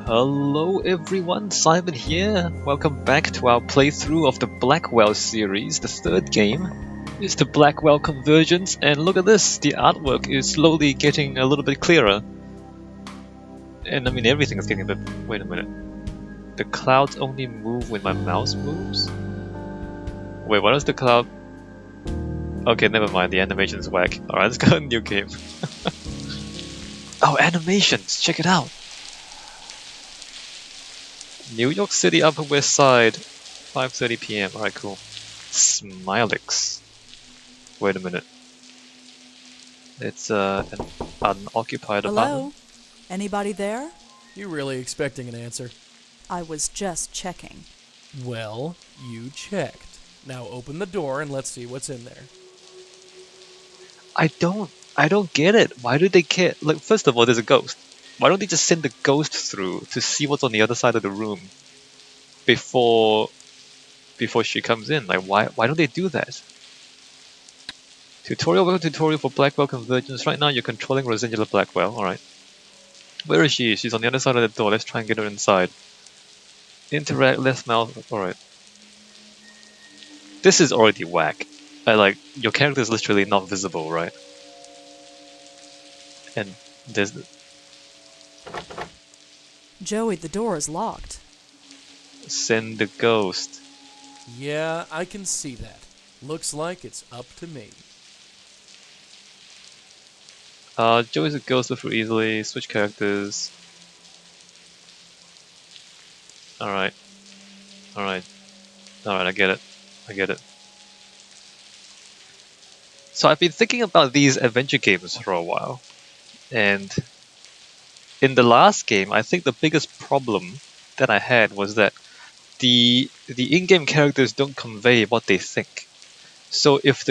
Hello everyone, Simon here. Welcome back to our playthrough of the Blackwell series. The third game is the Blackwell Convergence, and look at this, the artwork is slowly getting a little bit clearer. And I mean everything is getting a bit... wait a minute. The clouds only move when my mouse moves? Wait, what is the cloud? Okay, never mind, the animation's whack. Alright, let's go to a new game. Oh, animations! Check it out! New York City, Upper West Side, 5:30 p.m. Alright, cool. Smilix. Wait a minute. It's an unoccupied apartment. Hello? Anybody there? You really expecting an answer? I was just checking. Well, you checked. Now open the door and let's see what's in there. I don't get it. Why do they care? Like, first of all, there's a ghost. Why don't they just send the ghost through to see what's on the other side of the room before she comes in? Like, why don't they do that? Welcome tutorial for Blackwell Convergence. Right now you're controlling Rosangela Blackwell, alright. Where is she? She's on the other side of the door. Let's try and get her inside. Interact, less mouth, alright. This is already whack. Your character is literally not visible, right? And there's... Joey, the door is locked. Send the ghost. Yeah, I can see that. Looks like it's up to me. Joey's a ghost, look through easily, switch characters. Alright, I get it. So I've been thinking about these adventure games for a while, and in the last game, I think the biggest problem that I had was that the in-game characters don't convey what they think. So if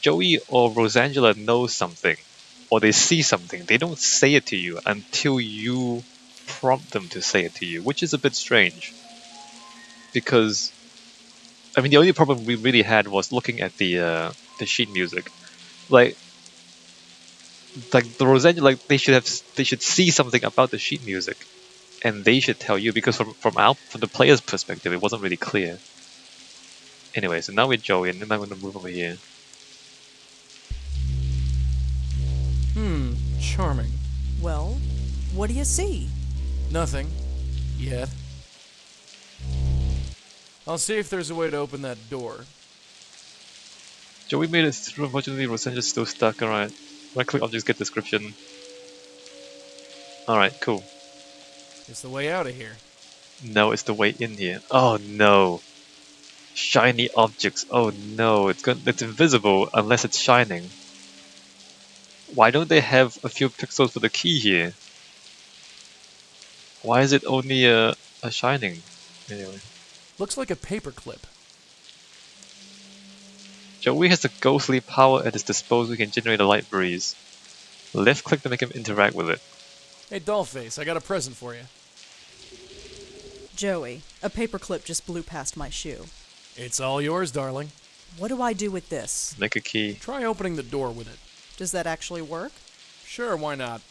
Joey or Rosangela knows something, or they see something, they don't say it to you until you prompt them to say it to you, which is a bit strange. Because, I mean, the only problem we really had was looking at the sheet music. Like the Rosangela, they should see something about the sheet music, and they should tell you, because from the player's perspective, it wasn't really clear. Anyway, so now we're Joey, and then I'm gonna move over here. Charming. Well, what do you see? Nothing. Yet. I'll see if there's a way to open that door. Joey made it through, unfortunately Rosangela's still stuck, alright. Right click objects, get description. Alright, cool. It's the way out of here. No, it's the way in here. Oh no. Shiny objects. Oh no, it's invisible unless it's shining. Why don't they have a few pixels for the key here? Why is it only a shining? Anyway. Looks like a paperclip. Joey has the ghostly power at his disposal. He can generate a light breeze. Left click to make him interact with it. Hey, Dollface, I got a present for you. Joey, a paperclip just blew past my shoe. It's all yours, darling. What do I do with this? Make a key. Try opening the door with it. Does that actually work? Sure, why not?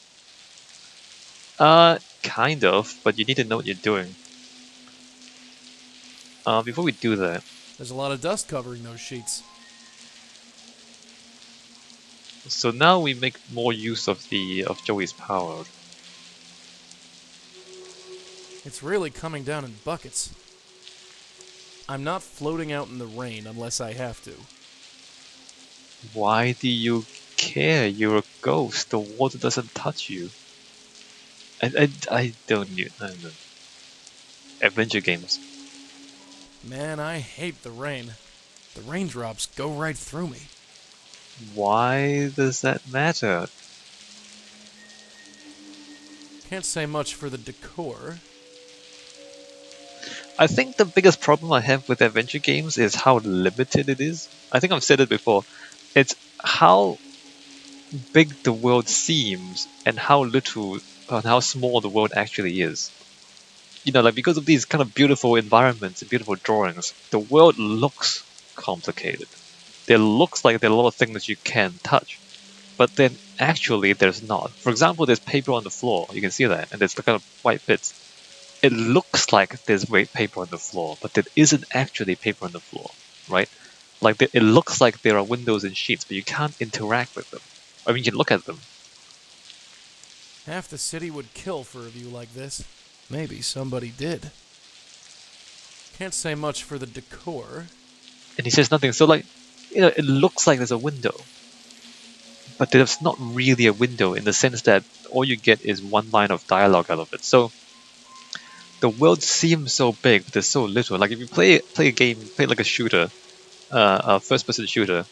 Kind of, but you need to know what you're doing. Before we do that... There's a lot of dust covering those sheets. So now we make more use of Joey's power. It's really coming down in buckets. I'm not floating out in the rain unless I have to. Why do you care? You're a ghost. The water doesn't touch you. I don't know. Adventure games. Man, I hate the rain. The raindrops go right through me. Why does that matter? Can't say much for the decor. I think the biggest problem I have with adventure games is how limited it is. I think I've said it before. It's how big the world seems and how little and how small the world actually is. You know, like, because of these kind of beautiful environments and beautiful drawings, the world looks complicated. There looks like there are a lot of things you can touch. but then actually there's not. For example, there's paper on the floor. You can see that, and there's the kind of white bits. It looks like there's paper on the floor, but there isn't actually paper on the floor, right? Like it looks like there are windows and sheets, but you can't interact with them. I mean, you can look at them. Half the city would kill for a view like this. Maybe somebody did. Can't say much for the decor. And he says nothing. So like, it looks like there's a window, but there's not really a window in the sense that all you get is one line of dialogue out of it. So the world seems so big, but there's so little. Like if you play a game, play like a shooter, a first-person shooter,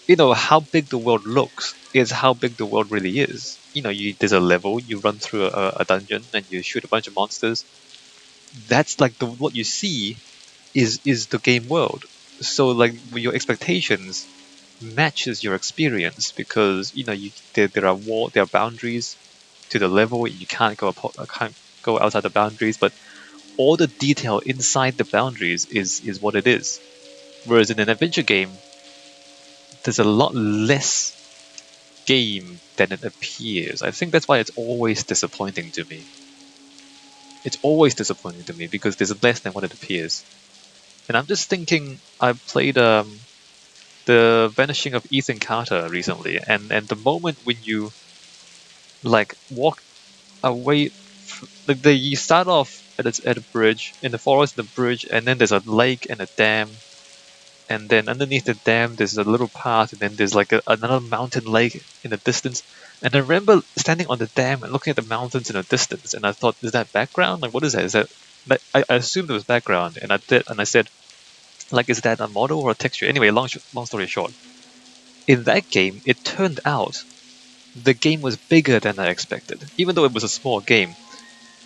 how big the world looks is how big the world really is. There's a level, you run through a dungeon, and you shoot a bunch of monsters. That's like what you see is the game world. So like your expectations matches your experience because there are boundaries to the level. You can't go outside the boundaries, but all the detail inside the boundaries is what it is. Whereas in an adventure game, there's a lot less game than it appears. I think that's why it's always disappointing to me. It's always disappointing to me because there's less than what it appears. And I'm just thinking, I played the Vanishing of Ethan Carter recently, and the moment when you like walk away, you start off at a bridge in the forest, the bridge, and then there's a lake and a dam, and then underneath the dam there's a little path, and then there's like another mountain lake in the distance. And I remember standing on the dam and looking at the mountains in the distance, and I thought, is that background? Like, what is that? Is that like, I assumed it was background, and I said, like, is that a model or a texture? Anyway, long story short, in that game, it turned out the game was bigger than I expected. Even though it was a small game,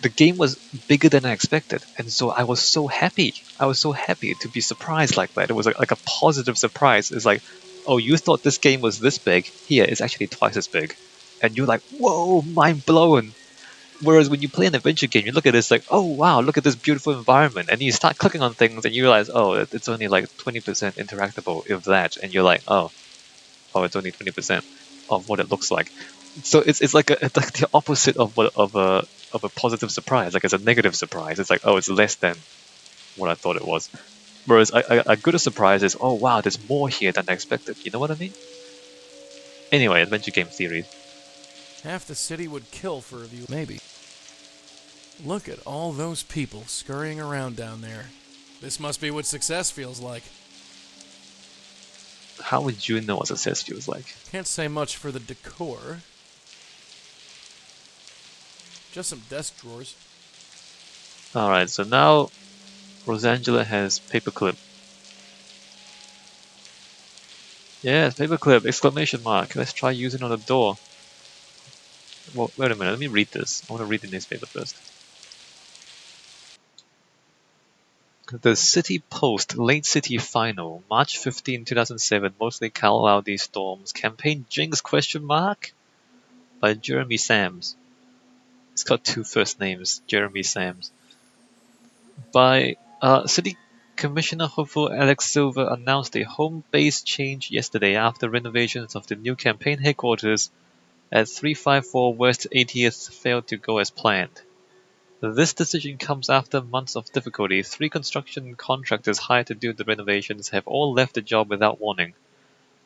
the game was bigger than I expected, and so I was so happy. I was so happy to be surprised like that. It was like a positive surprise. It's like, oh, you thought this game was this big? Here, it's actually twice as big. And you're like, whoa, mind blown. Whereas when you play an adventure game, you look at this like, oh wow, look at this beautiful environment, and you start clicking on things, and you realize, oh, it's only like 20% interactable, if that, and you're like, oh, it's only 20% of what it looks like. So it's like it's like the opposite of a positive surprise. Like it's a negative surprise. It's like, oh, it's less than what I thought it was. Whereas a good surprise is, oh wow, there's more here than I expected. You know what I mean? Anyway, adventure game theory. Half the city would kill for a view. Maybe. Look at all those people scurrying around down there. This must be what success feels like. How would you know what success feels like? Can't say much for the decor. Just some desk drawers. Alright, so now Rosangela has paperclip. Yes, paperclip! Exclamation mark! Let's try using on the door. Well, wait a minute, let me read this. I want to read the newspaper first. The City Post Late City Final, March 15, 2007, mostly cloudy storms. Campaign Jinx ? By Jeremy Sams. It's got two first names, Jeremy Sams. By City Commissioner hopeful Alex Silver announced a home base change yesterday after renovations of the new campaign headquarters at 354 West 80th failed to go as planned. This decision comes after months of difficulty. 3 construction contractors hired to do the renovations have all left the job without warning.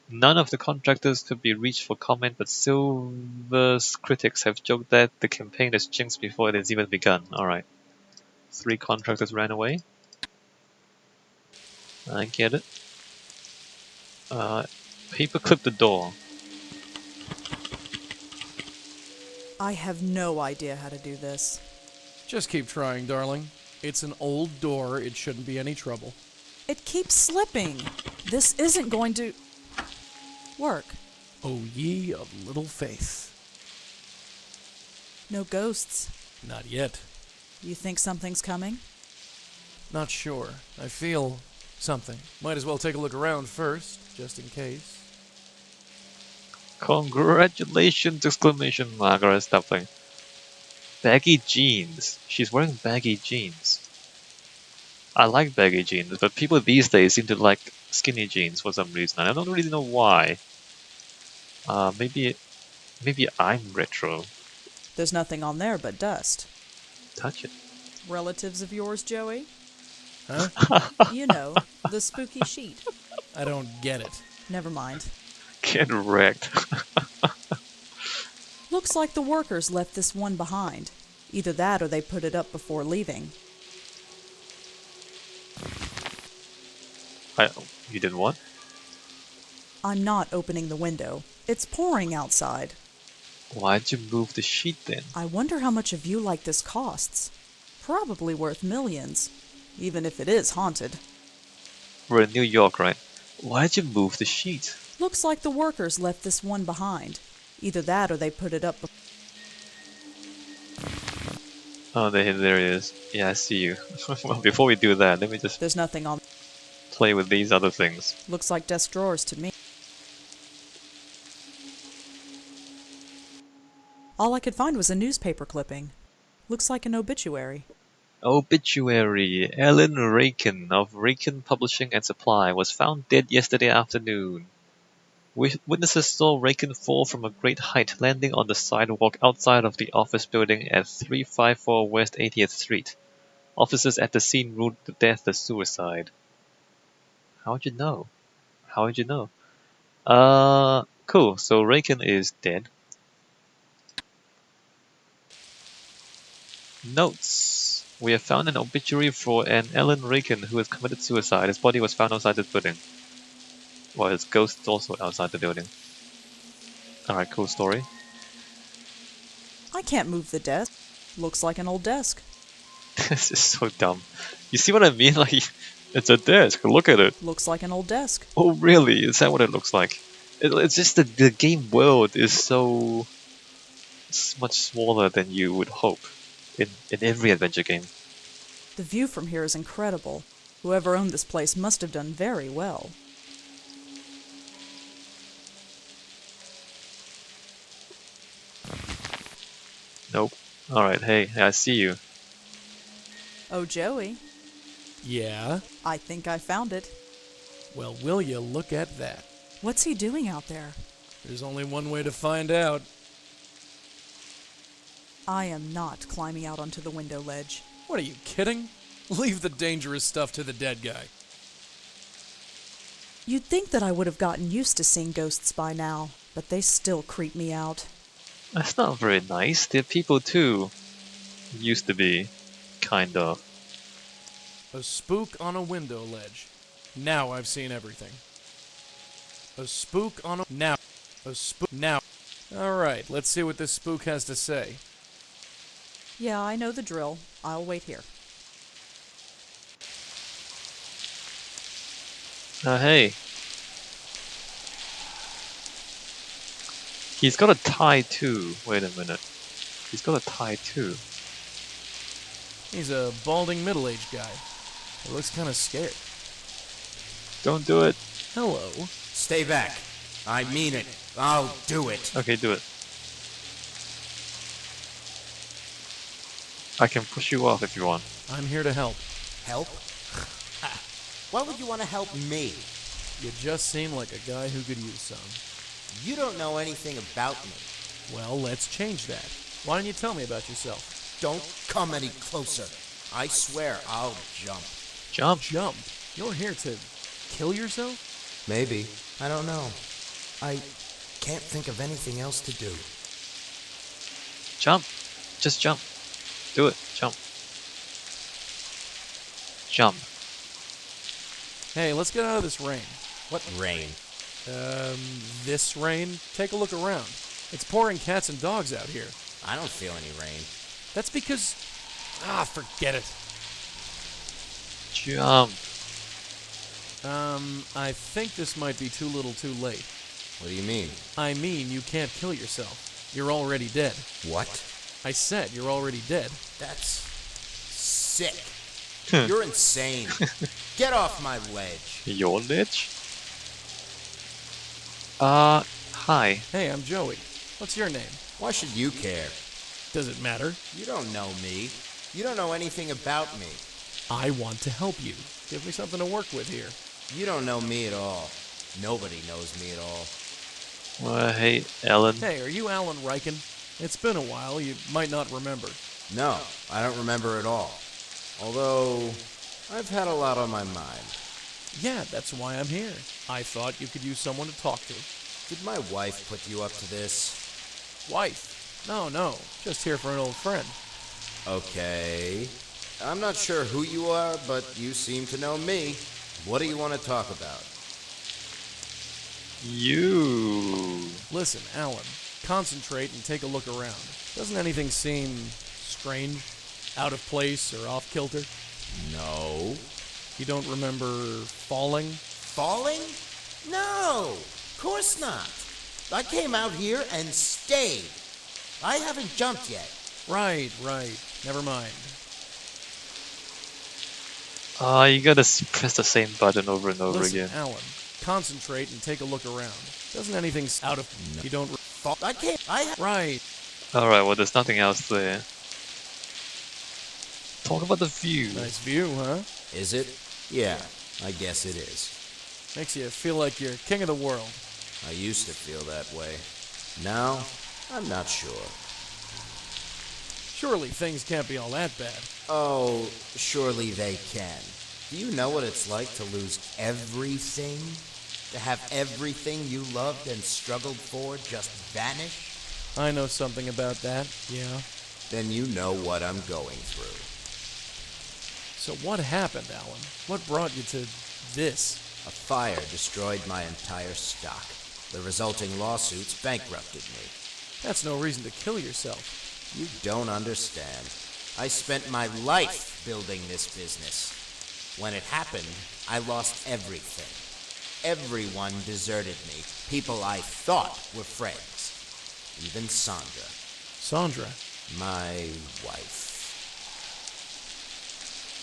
None of the contractors could be reached for comment, but Silver's critics have joked that the campaign is jinxed before it has even begun. Alright. 3 contractors ran away. I get it. Paperclip the door. I have no idea how to do this. Just keep trying, darling. It's an old door. It shouldn't be any trouble. It keeps slipping. This isn't going to work. O ye of little faith. No ghosts. Not yet. You think something's coming? Not sure. I feel something. Might as well take a look around first, just in case. Congratulations! Exclamation mark or something. Baggy jeans. She's wearing baggy jeans. I like baggy jeans, but people these days seem to like skinny jeans for some reason. I don't really know why. Maybe I'm retro. There's nothing on there but dust. Touch it. Relatives of yours, Joey? Huh? You know, the spooky sheet. I don't get it. Never mind. Get wrecked. Looks like the workers left this one behind. Either that or they put it up before leaving. You didn't want? I'm not opening the window. It's pouring outside. Why'd you move the sheet then? I wonder how much a view like this costs. Probably worth millions, even if it is haunted. We're in New York, right? Why'd you move the sheet? Looks like the workers left this one behind. Either that or they put it up. Oh, there it is. Yeah, I see you. Well, before we do that, let me just There's nothing on. play with these other things. Looks like desk drawers to me. All I could find was a newspaper clipping. Looks like an obituary. Obituary. Ellen Rakin of Rakin Publishing and Supply was found dead yesterday afternoon. Witnesses saw Rakin fall from a great height, landing on the sidewalk outside of the office building at 354 West 80th Street. Officers at the scene ruled the death a suicide. How'd you know? How'd you know? Cool. So Rakin is dead. Notes. We have found an obituary for an Ellen Rakin who has committed suicide. His body was found outside the building. Well, his ghost is also outside the building. Alright, cool story. I can't move the desk. Looks like an old desk. This is so dumb. You see what I mean? Like, it's a desk. Look at it. Looks like an old desk. Oh, really? Is that what it looks like? It's just that the game world is so much smaller than you would hope in every adventure game. The view from here is incredible. Whoever owned this place must have done very well. Nope. Alright, hey, I see you. Oh, Joey, Yeah? I think I found it. Well, will you look at that? What's he doing out there? There's only one way to find out. I am not climbing out onto the window ledge. What are you kidding? Leave the dangerous stuff to the dead guy. You'd think that I would have gotten used to seeing ghosts by now, but they still creep me out. That's not very nice. They're people too. Used to be. Kind of. A spook on a window ledge. Now I've seen everything. A spook on a... Now. A spook... Now. Alright, let's see what this spook has to say. Yeah, I know the drill. I'll wait here. Hey. He's got a tie too. Wait a minute. He's got a tie too. He's a balding middle-aged guy. He looks kind of scared. Don't do it. Hello. Stay back. I mean it. I'll do it. Okay, do it. I can push you off if you want. I'm here to help. Help? Why would you want to help me? You just seem like a guy who could use some. You don't know anything about me. Well, let's change that. Why don't you tell me about yourself? Don't come any closer. I swear I'll jump. Jump. Jump. You're here to kill yourself? Maybe. I don't know. I can't think of anything else to do. Jump. Just jump. Do it. Jump. Jump. Hey, let's get out of this rain. What rain? This rain? Take a look around. It's pouring cats and dogs out here. I don't feel any rain. That's because... forget it. Jump. I think this might be too little too late. What do you mean? I mean, you can't kill yourself. You're already dead. What? I said you're already dead. That's sick. You're insane. Get off my ledge. Your ledge? Hi. Hey, I'm Joey. What's your name? Why should you care? Does it matter? You don't know me. You don't know anything about me. I want to help you. Give me something to work with here. You don't know me at all. Nobody knows me at all. Well, hey, Ellen. Hey, are you Alan Riken? It's been a while, you might not remember. No, I don't remember at all. Although, I've had a lot on my mind. Yeah, that's why I'm here. I thought you could use someone to talk to. Did my wife put you up to this? Wife? No, just here for an old friend. Okay. I'm not sure who you are, but you seem to know me. What do you want to talk about? You. Listen, Alan, concentrate and take a look around. Doesn't anything seem strange, out of place, or off kilter? No. You don't remember falling? Falling? No, of course not. I came out here and stayed. I haven't jumped yet. Right. Never mind. You gotta press the same button over and over Listen, again. Alan, concentrate and take a look around. Doesn't anything out of... No. You don't... I can't. Right. Alright, well, there's nothing else there. Talk about the view. Nice view, huh? Is it? Yeah, I guess it is. Makes you feel like you're king of the world. I used to feel that way. Now, I'm not sure. Surely things can't be all that bad. Oh, surely they can. Do you know what it's like to lose everything? To have everything you loved and struggled for just vanish? I know something about that, yeah. Then you know what I'm going through. So what happened, Alan? What brought you to this? A fire destroyed my entire stock. The resulting lawsuits bankrupted me. That's no reason to kill yourself. You don't understand. I spent my life building this business. When it happened, I lost everything. Everyone deserted me. People I thought were friends. Even Sandra, Sandra, my wife.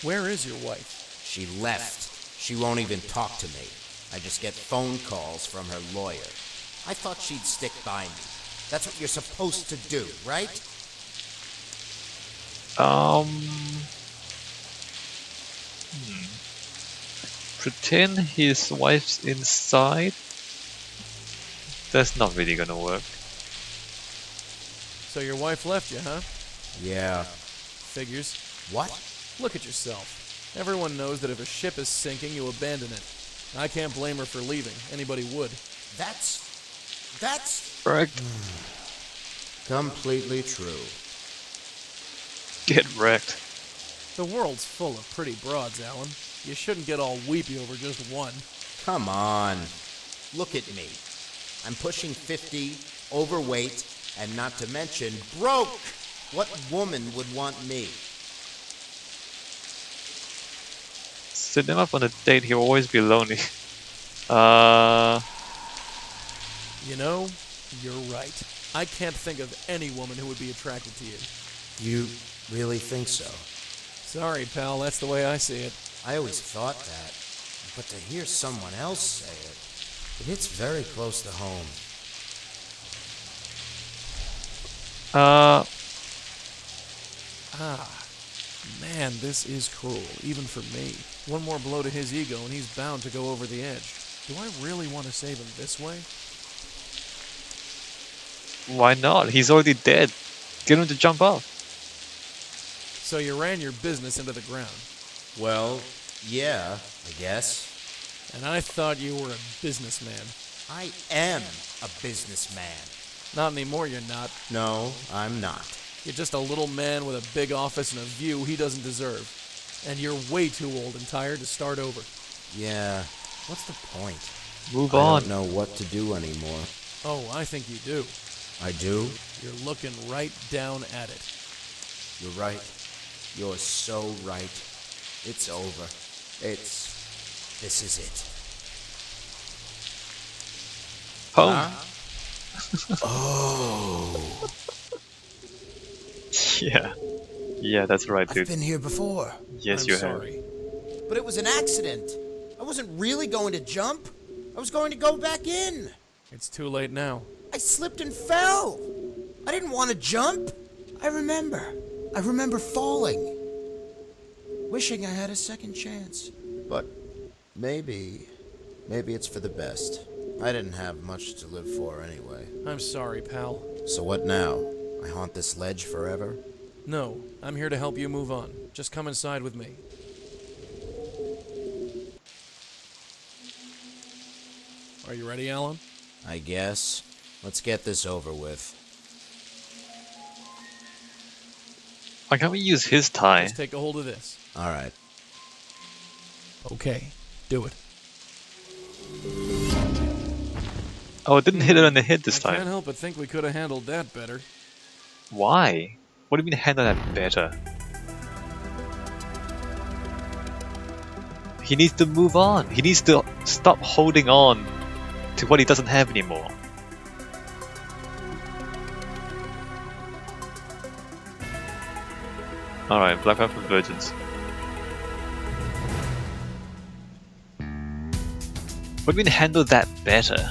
where is your wife? She left. She won't even talk to me. I just get phone calls from her lawyer. I thought she'd stick by me. That's what you're supposed to do, right? Pretend his wife's inside? That's not really gonna work. So your wife left you, huh? Yeah. Figures. What? Look at yourself. Everyone knows that if a ship is sinking, you abandon it. I can't blame her for leaving. Anybody would. That's Correct. completely true. Get wrecked. The world's full of pretty broads, Alan. You shouldn't get all weepy over just one. Come on. Look at me. I'm pushing 50, overweight, and not to mention broke. What woman would want me? Set him up on a date, he'll always be lonely. You know, you're right. I can't think of any woman who would be attracted to you. You really think so? Sorry, pal, that's the way I see it. I always thought that. But to hear someone else say it hits very close to home. Man, this is cruel, even for me. One more blow to his ego and he's bound to go over the edge. Do I really want to save him this way? Why not? He's already dead. Get him to jump off. So you ran your business into the ground. Well, yeah, I guess. And I thought you were a businessman. I am a businessman. Not anymore, you're not. No, I'm not. You're just a little man with a big office and a view he doesn't deserve. And you're way too old and tired to start over. Yeah, what's the point? Move I on. don't know what to do anymore. Oh, I think you do. I do? You're looking right down at it. You're right. You're so right. It's over. This is it. Home. Oh. Yeah. Yeah, that's right, I've dude. been here before. Yes, I'm you sorry. have. But it was an accident. I wasn't really going to jump. I was going to go back in. It's too late now. I slipped and fell. I didn't want to jump. I remember falling. Wishing I had a second chance. But maybe it's for the best. I didn't have much to live for anyway. I'm sorry, pal. So what now? I haunt this ledge forever? No, I'm here to help you move on. Just come inside with me. Are you ready, Alan? I guess. Let's get this over with. Why can't we use his tie? Just take a hold of this. Alright. Okay, do it. Oh, it didn't hit it on the head this I can't time. help but think we could have handled that better. Why? What do you mean handle that better? He needs to move on. He needs to stop holding on to what he doesn't have anymore. Alright, Blackwell Convergence. What do you mean handle that better?